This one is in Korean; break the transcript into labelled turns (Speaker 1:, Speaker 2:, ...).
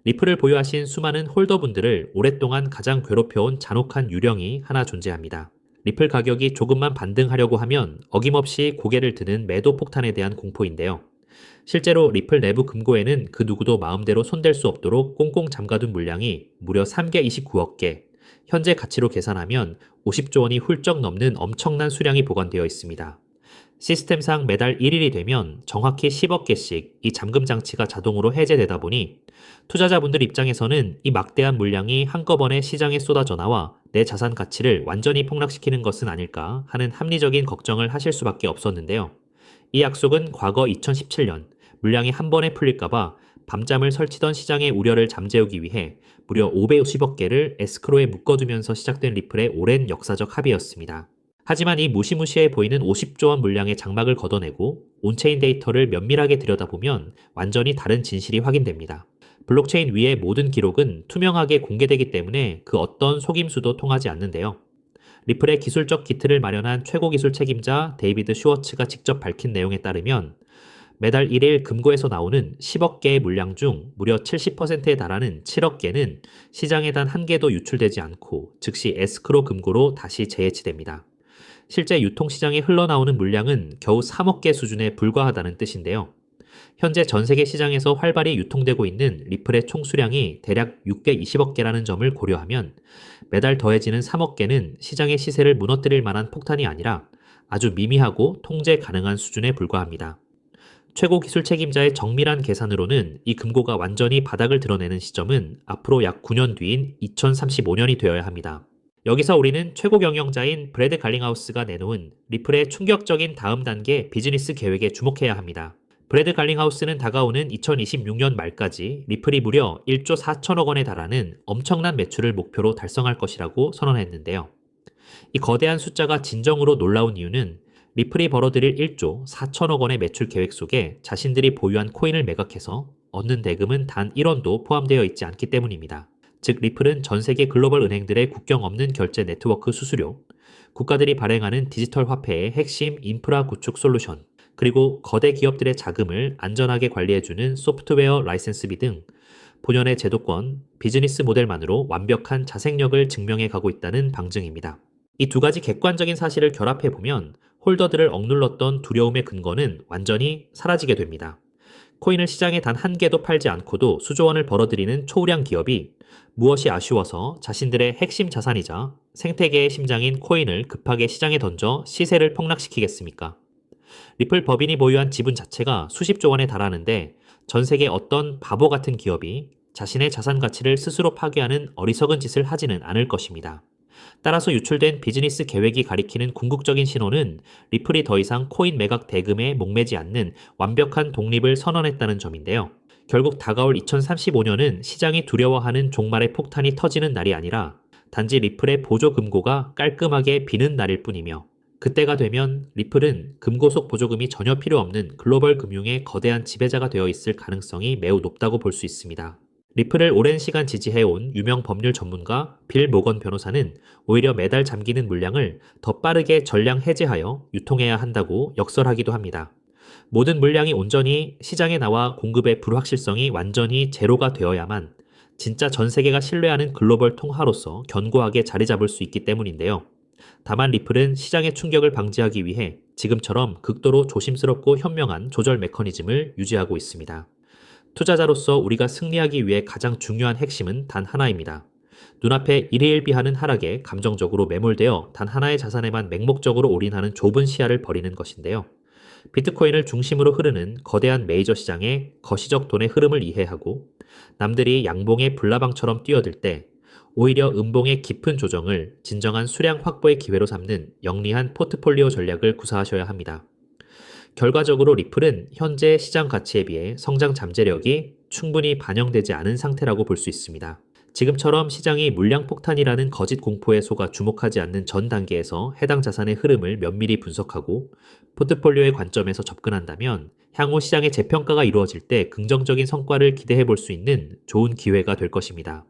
Speaker 1: 리플을 보유하신 수많은 홀더분들을 오랫동안 가장 괴롭혀온 잔혹한 유령이 하나 존재합니다. 리플 가격이 조금만 반등하려고 하면 어김없이 고개를 드는 매도 폭탄에 대한 공포인데요. 실제로 리플 내부 금고에는 그 누구도 마음대로 손댈 수 없도록 꽁꽁 잠가둔 물량이 무려 3개 29억 개, 현재 가치로 계산하면 50조 원이 훌쩍 넘는 엄청난 수량이 보관되어 있습니다. 시스템상 매달 1일이 되면 정확히 10억 개씩 이 잠금 장치가 자동으로 해제되다 보니 투자자분들 입장에서는 이 막대한 물량이 한꺼번에 시장에 쏟아져 나와 내 자산 가치를 완전히 폭락시키는 것은 아닐까 하는 합리적인 걱정을 하실 수밖에 없었는데요. 이 약속은 과거 2017년 물량이 한 번에 풀릴까봐 밤잠을 설치던 시장의 우려를 잠재우기 위해 무려 550억 개를 에스크로에 묶어두면서 시작된 리플의 오랜 역사적 합의였습니다. 하지만 이 무시무시해 보이는 50조 원 물량의 장막을 걷어내고 온체인 데이터를 면밀하게 들여다보면 완전히 다른 진실이 확인됩니다. 블록체인 위의 모든 기록은 투명하게 공개되기 때문에 그 어떤 속임수도 통하지 않는데요. 리플의 기술적 기틀을 마련한 최고 기술 책임자 데이비드 슈워츠가 직접 밝힌 내용에 따르면 매달 1일 금고에서 나오는 10억 개의 물량 중 무려 70%에 달하는 7억 개는 시장에 단 한 개도 유출되지 않고 즉시 에스크로 금고로 다시 재해치됩니다. 실제 유통시장에 흘러나오는 물량은 겨우 3억 개 수준에 불과하다는 뜻인데요. 현재 전 세계 시장에서 활발히 유통되고 있는 리플의 총 수량이 대략 620억 개라는 점을 고려하면 매달 더해지는 3억 개는 시장의 시세를 무너뜨릴 만한 폭탄이 아니라 아주 미미하고 통제 가능한 수준에 불과합니다. 최고 기술 책임자의 정밀한 계산으로는 이 금고가 완전히 바닥을 드러내는 시점은 앞으로 약 9년 뒤인 2035년이 되어야 합니다. 여기서 우리는 최고 경영자인 브래드 갈링하우스가 내놓은 리플의 충격적인 다음 단계 비즈니스 계획에 주목해야 합니다. 브래드 갈링하우스는 다가오는 2026년 말까지 리플이 무려 1조 4천억 원에 달하는 엄청난 매출을 목표로 달성할 것이라고 선언했는데요. 이 거대한 숫자가 진정으로 놀라운 이유는 리플이 벌어들일 1조 4천억 원의 매출 계획 속에 자신들이 보유한 코인을 매각해서 얻는 대금은 단 1원도 포함되어 있지 않기 때문입니다. 즉 리플은 전 세계 글로벌 은행들의 국경 없는 결제 네트워크 수수료, 국가들이 발행하는 디지털 화폐의 핵심 인프라 구축 솔루션, 그리고 거대 기업들의 자금을 안전하게 관리해주는 소프트웨어 라이센스비 등 본연의 제도권, 비즈니스 모델만으로 완벽한 자생력을 증명해 가고 있다는 방증입니다. 이 두 가지 객관적인 사실을 결합해보면 홀더들을 억눌렀던 두려움의 근거는 완전히 사라지게 됩니다. 코인을 시장에 단 한 개도 팔지 않고도 수조 원을 벌어들이는 초우량 기업이 무엇이 아쉬워서 자신들의 핵심 자산이자 생태계의 심장인 코인을 급하게 시장에 던져 시세를 폭락시키겠습니까? 리플 법인이 보유한 지분 자체가 수십조 원에 달하는데 전 세계 어떤 바보 같은 기업이 자신의 자산 가치를 스스로 파괴하는 어리석은 짓을 하지는 않을 것입니다. 따라서 유출된 비즈니스 계획이 가리키는 궁극적인 신호는 리플이 더 이상 코인 매각 대금에 목매지 않는 완벽한 독립을 선언했다는 점인데요. 결국 다가올 2035년은 시장이 두려워하는 종말의 폭탄이 터지는 날이 아니라 단지 리플의 보조 금고가 깔끔하게 비는 날일 뿐이며 그때가 되면 리플은 금고 속 보조금이 전혀 필요 없는 글로벌 금융의 거대한 지배자가 되어 있을 가능성이 매우 높다고 볼 수 있습니다. 리플을 오랜 시간 지지해온 유명 법률 전문가 빌 모건 변호사는 오히려 매달 잠기는 물량을 더 빠르게 전량 해제하여 유통해야 한다고 역설하기도 합니다. 모든 물량이 온전히 시장에 나와 공급의 불확실성이 완전히 제로가 되어야만 진짜 전 세계가 신뢰하는 글로벌 통화로서 견고하게 자리 잡을 수 있기 때문인데요. 다만 리플은 시장의 충격을 방지하기 위해 지금처럼 극도로 조심스럽고 현명한 조절 메커니즘을 유지하고 있습니다. 투자자로서 우리가 승리하기 위해 가장 중요한 핵심은 단 하나입니다. 눈앞에 일희일비하는 하락에 감정적으로 매몰되어 단 하나의 자산에만 맹목적으로 올인하는 좁은 시야를 버리는 것인데요. 비트코인을 중심으로 흐르는 거대한 메이저 시장의 거시적 돈의 흐름을 이해하고 남들이 양봉의 불나방처럼 뛰어들 때 오히려 음봉의 깊은 조정을 진정한 수량 확보의 기회로 삼는 영리한 포트폴리오 전략을 구사하셔야 합니다. 결과적으로 리플은 현재 시장 가치에 비해 성장 잠재력이 충분히 반영되지 않은 상태라고 볼 수 있습니다. 지금처럼 시장이 물량 폭탄이라는 거짓 공포에 속아 주목하지 않는 전 단계에서 해당 자산의 흐름을 면밀히 분석하고 포트폴리오의 관점에서 접근한다면 향후 시장의 재평가가 이루어질 때 긍정적인 성과를 기대해 볼 수 있는 좋은 기회가 될 것입니다.